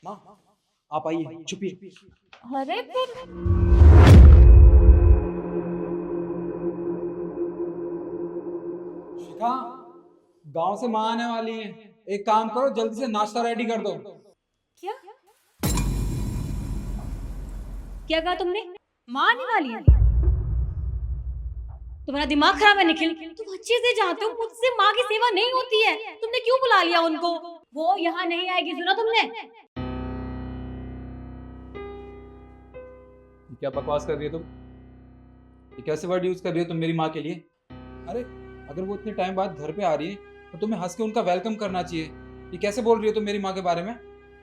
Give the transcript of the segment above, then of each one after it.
माँ, आप आइए, छुपिए। अरे फिर शिखा, गांव से माँ आने वाली है। एक काम करो, जल्दी से नाश्ता रेडी कर दो। क्या क्या कहा तुमने? माँ आने वाली है? तुम्हारा दिमाग खराब है निखिल। तुम अच्छे से जानते हो मुझसे माँ की सेवा नहीं होती है। तुमने क्यों बुला लिया उनको? वो यहाँ नहीं आएगी, सुना तुमने? ये क्या बकवास कर रही हो तुम? ये कैसे वर्ड यूज कर रही हो तुम मेरी माँ के लिए? अरे, अगर वो इतने टाइम बाद घर पे आ रही है तो तुम्हें हंस के उनका वेलकम करना चाहिए। ये कैसे बोल रही हो तुम मेरी माँ के बारे में?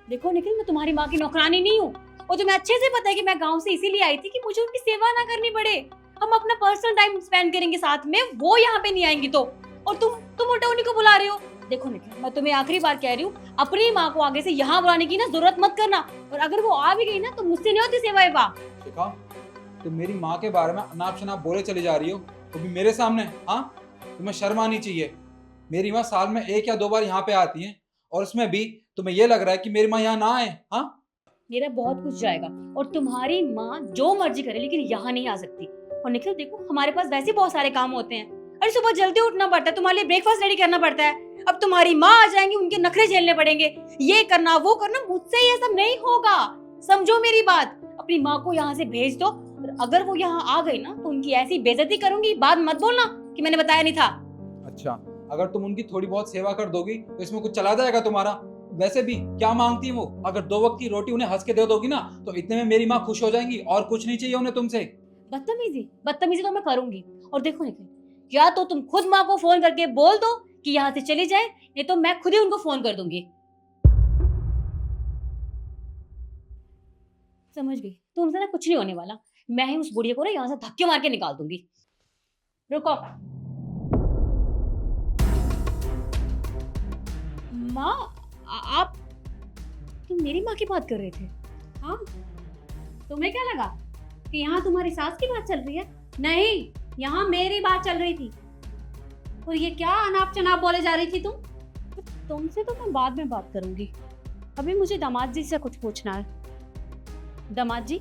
देखो निखिल, मैं तुम्हारी माँ की नौकरानी नहीं हूँ। और तुम्हें अच्छे से पता है कि मैं गाँव से इसीलिए आई थी कि मुझे उनकी सेवा ना करनी पड़े। हम अपना पर्सनल टाइम स्पेंड करेंगे साथ में, वो यहाँ पे नहीं आएंगी तो। और तुम उल्टा उन्हीं को बुला रहे हो। देखो निखिल, मैं तुम्हें आखिरी बार कह रही हूँ, अपनी माँ को आगे से यहाँ बुलाने की ना जरूरत मत करना। और अगर वो आ भी गई ना तो मुझसे नहीं होती सेवा वेवा। शिखा, तुम मेरी माँ के बारे में अनाप शनाप बोले चले जा रही हो, तो भी मेरे सामने। हाँ, तुम्हें शर्म आनी चाहिए। मेरी माँ साल में 1 या 2 बार यहाँ पे आती है, और उसमें भी तुम्हें ये लग रहा है कि मेरी माँ यहाँ ना आए? हाँ, मेरा बहुत कुछ जाएगा और तुम्हारी माँ जो मर्जी करे, लेकिन यहाँ नहीं आ सकती। और निखिल देखो, हमारे पास वैसे बहुत सारे काम होते हैं। अरे सुबह जल्दी उठना पड़ता है, तुम्हारे लिए ब्रेकफास्ट रेडी करना पड़ता है। अब तुम्हारी माँ आ जाएंगी, उनके नखरे झेलने पड़ेंगे। ये करना वो करना, मुझसे ये सब नहीं होगा। समझो मेरी बात। अपनी माँ को यहाँ से भेज दो। और अगर वो यहाँ आ गई ना तो उनकी ऐसी बेइज्जती करूंगी, बाद मत बोलना कि मैंने बताया नहीं था। अच्छा, अगर तुम उनकी थोड़ी बहुत सेवा कर दोगी तो इसमें कुछ चला जाएगा तुम्हारा? वैसे भी क्या मांगती है वो? अगर 2 वक्त की रोटी उन्हें हंस के दे दोगी ना तो इतने में मेरी माँ खुश हो जाएंगी, और कुछ नहीं चाहिए उन्हें तुमसे। बदतमीजी बदतमीजी तो मैं करूंगी। और देखो निखिल, या तो तुम खुद माँ को फोन करके बोल दो कि यहाँ से चली जाए, नहीं तो मैं खुद ही उनको फोन कर दूंगी। समझ गई? तुमसे ना कुछ नहीं होने वाला। मैं ही उस बुढ़िया को ना यहाँ से धक्के मार के निकाल दूंगी। रुको। माँ, आप, तुम मेरी माँ की बात कर रहे थे? हाँ। तुम्हें क्या लगा कि यहाँ तुम्हारी सास की बात चल रही है? नहीं, यहाँ मेरी बात चल रही थी। और ये क्या अनाप शनाप बोले जा रही थी तुम? तुमसे तो मैं बाद में बात करूंगी। अभी मुझे दामाद जी से कुछ पूछना है। दामाद जी,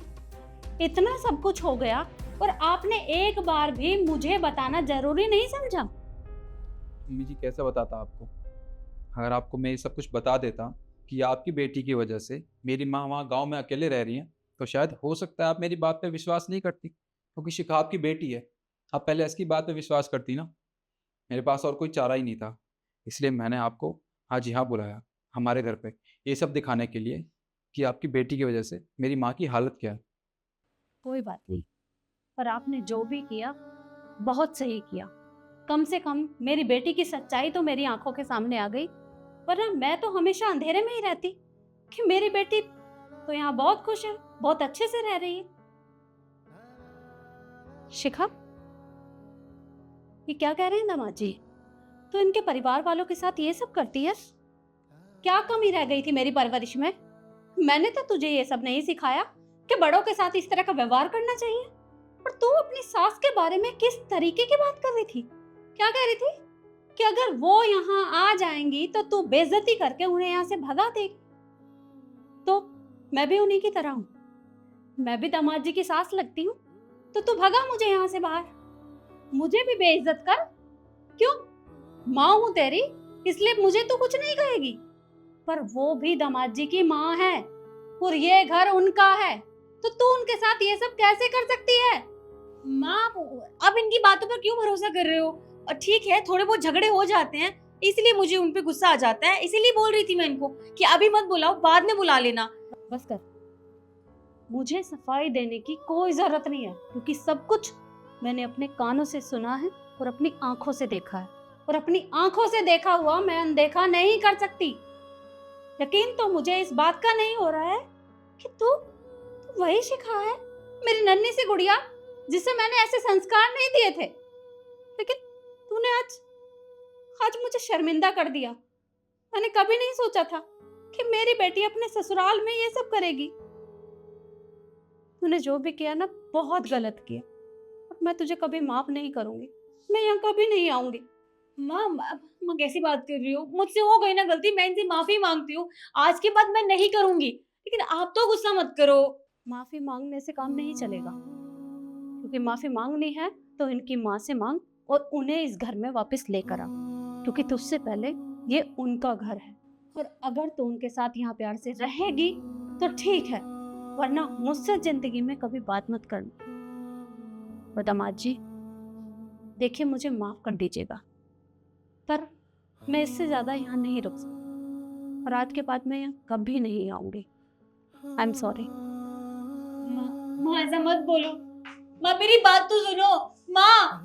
इतना सब कुछ हो गया और आपने एक बार भी मुझे बताना जरूरी नहीं समझा? मम्मी जी, कैसे बताता आपको? अगर आपको मैं ये सब कुछ बता देता कि आपकी बेटी की वजह से मेरी माँ वहाँ गांव में अकेले रह रही हैं, तो शायद हो सकता है आप मेरी बात पे विश्वास नहीं करती, क्योंकि शिखा आपकी बेटी है। आप पहले इसकी बात पे विश्वास करती ना। मेरे पास और कोई चारा ही नहीं था, इसलिए मैंने आपको आज यहाँ बुलाया, हमारे घर पे, ये सब दिखाने के लिए कि आपकी बेटी की वजह से मेरी माँ की हालत क्या है। कोई बात नहीं, पर आपने जो भी किया बहुत सही किया। कम से कम मेरी बेटी की सच्चाई तो मेरी आंखों के सामने आ गई। वरना मैं तो हमेशा अंधेरे में ही रहती कि मेरी बेटी तो यहाँ बहुत खुश है, बहुत अच्छे से रह रही है। शिखा, ये क्या कह रहे हैं दामाद जी? तो इनके परिवार वालों के साथ ये सब करती है? क्या कमी रह गई थी मेरी परवरिश में? मैंने तो तुझे ये सब नहीं सिखाया कि बड़ों के साथ इस तरह का व्यवहार करना चाहिए। पर तू अपनी सास के बारे में किस तरीके की बात कर रही थी? क्या कह रही थी कि अगर वो यहाँ आ जाएंगी तो तू बेइज्जती करके उन्हें यहाँ से भगा देगी? तो मैं भी उन्हीं की तरह हूँ, मैं भी दामाद जी की सास लगती हूँ। तो तू भगा मुझे यहाँ से बाहर, मुझे भी बेइज्जत कर। क्यों? माँ हूँ तेरी, इसलिए मुझे तो कुछ नहीं कहेगी। पर वो भी दामाद जी की माँ है और ये घर उनका है। तो तू उनके साथ ये सब कैसे कर सकती है? माँ, अब इनकी बातों पर क्यों भरोसा कर रहे हो? और ठीक है, थोड़े बहुत झगड़े हो जाते हैं, इसलिए मुझे उन पे गुस्सा आ जाता है। इसीलिए बोल रही थी मैं इनको कि अभी मत बुलाओ, बाद में बुला लेना। बस कर, मुझे सफाई देने की कोई जरूरत नहीं है, क्योंकि सब कुछ मैंने अपने कानों से सुना है और अपनी आंखों से देखा है। और अपनी आंखों से देखा हुआ मैं अनदेखा नहीं कर सकती। यकीन तो मुझे इस बात का नहीं हो रहा है कि तू वही शिखा है, मेरी नन्ही सी गुड़िया, जिसे मैंने ऐसे संस्कार नहीं दिए थे। लेकिन तूने आज आज मुझे शर्मिंदा कर दिया। मैंने कभी नहीं सोचा था कि मेरी बेटी अपने ससुराल में ये सब करेगी। तूने जो भी किया ना, बहुत गलत किया। और मैं तुझे कभी माफ नहीं करूंगी। मैं यहाँ कभी नहीं आऊंगी। माँ, माँ कैसी बात कर रही हो? मुझसे हो गई ना गलती, मैं इनसे माफी मांगती हूँ। आज के बाद मैं नहीं करूंगी। लेकिन आप तो गुस्सा मत करो। माफी मांगने से काम नहीं चलेगा, क्योंकि माफी मांगनी है तो इनकी माँ से मांग और उन्हें इस घर में वापस लेकर आ, क्योंकि तुझसे पहले ये उनका घर है। और अगर तू उनके साथ यहाँ प्यार से रहेगी तो ठीक है, वरना मुझसे जिंदगी में कभी बात मत करना। और दामाद जी, देखिए मुझे माफ कर दीजिएगा, पर मैं इससे ज्यादा यहाँ नहीं रुक सकती और आज के बाद मैं यहाँ कभी नहीं आऊंगी। I am sorry. माँ, माँ ऐसा मत बोलो। माँ मेरी बात तो सुनो। माँ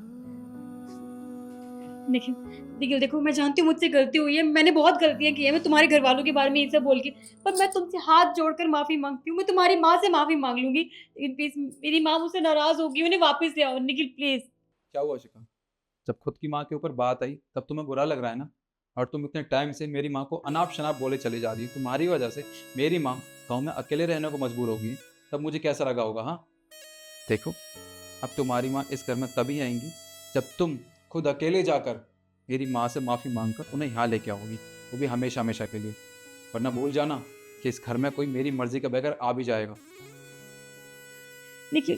देखियो, देखियो, देखो मैं जानती हूँ मुझसे गलती हुई है, मैंने बहुत गलतियां की है, मैं तुम्हारे घर वालों के बारे में ये सब बोल के, पर मैं तुमसे हाथ जोड़कर माफी मांगती हूँ। मैं तुम्हारी माँ से माफी मांग लूंगी, लेकिन प्लीज मेरी माँ मुझसे नाराज होगी, उन्हें वापस ले आओ निखिल प्लीज। क्या हुआ शिखा? जब खुद की माँ के ऊपर बात आई तब तुम्हें बुरा लग रहा है ना? और तुम इतने टाइम से मेरी माँ को अनाप शनाप बोले चली जा रही हो। तुम्हारी वजह से मेरी माँ गाँव में अकेले रहने को मजबूर होगी, तब मुझे कैसा लगा होगा? हाँ देखो, अब तुम्हारी माँ इस घर में तभी आएंगी जब तुम खुद अकेले जाकर मेरी माँ से माफ़ी मांगकर उन्हें यहाँ लेके आओगी, वो भी हमेशा हमेशा के लिए। वरना भूल जाना कि इस घर में कोई मेरी मर्जी के बगैर आ भी जाएगा। निखिल